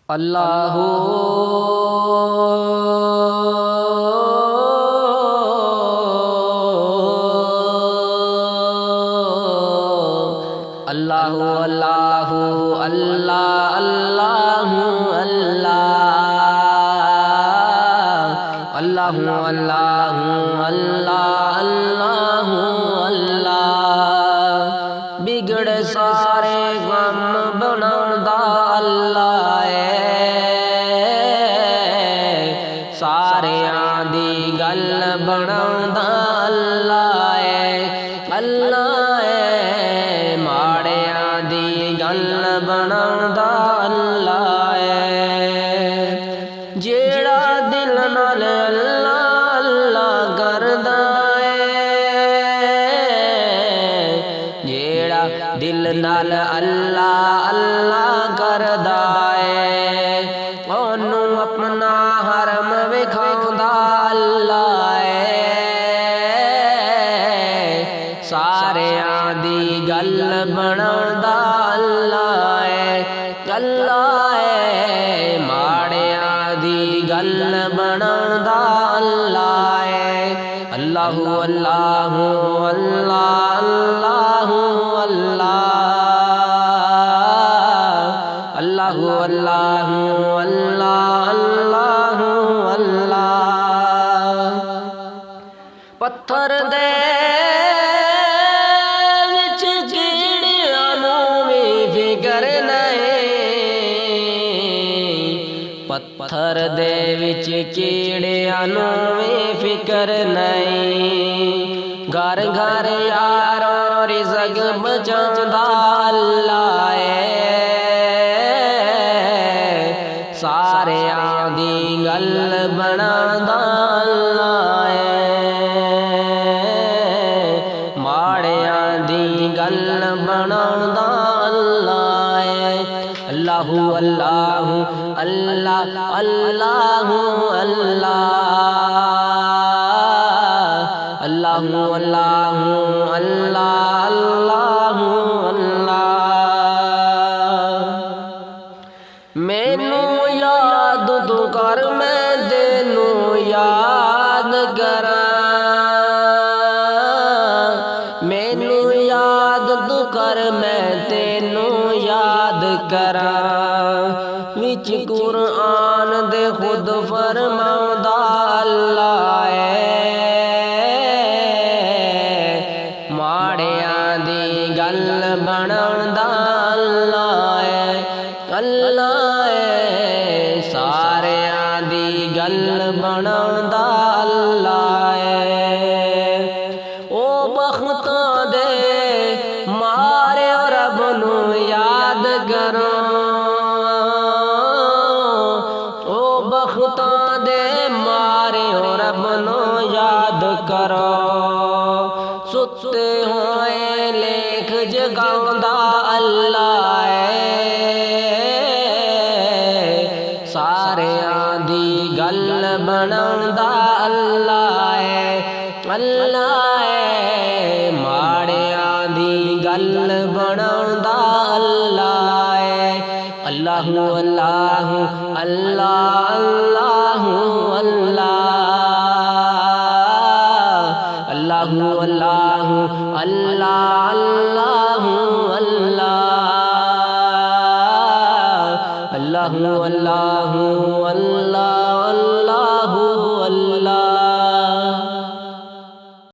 اللہ اللہ اللہ اللہ اللہ اللہ اللہ اللہ اللہ اللہ اللہ بگڑ سارے غم بناؤندا اللہ ساریاں دی گل بناؤندا اللہ اللہ ماڑیاں دی گل بناؤندا اللہ جیڑا دل نال اللہ اللہ کردا جیڑا دل نال اللہ اللہ کردا اونوں اپنا حرم وکھاوندا اللہ ساریاں دی گل بناوندا اللہ اللہ ماڑیاں دی گل بناوندا اللہ اللہ اللہ اللہ اللہ اللہ اللہ اللہ اللہ اللہ پتھر دے وچ کیڑیاں نوں وی فکر نہیں پتھر دے وچ کیڑیاں نوں وی فکر نہیں گھر گھر یارو رزق بچاوندا اللہ ساریاں دی گل بناوندا اللہ ماڑیاں دی گل بناوندا اللہ اللہ اللہ اللہ اللہ اللہ اللہ اللہ اللہ اللہ مینوں یاد تو کر میں تینوں یاد کراں مینوں یاد تو کر میں تینوں یاد کراں وچ قرآن دے خود فرماوندا اللہ ماڑیاں دی گل بناوندا اللہ اللہ ساریاں دی گل بناوندا اللہ او بختاں دے مارے رب نوں یاد کرو او بختاں دے مارے رب نوں یاد کرو ستے ہوئے لکھ جگاوندا اللہ ساریاں دی گل بناوندا اللہ اللہ ماڑیاں دی گل بناوندا اللہ اللہ اللہ اللہ اللہ اللہ اللہ اللہ اللہ اللہ اللہ اللہ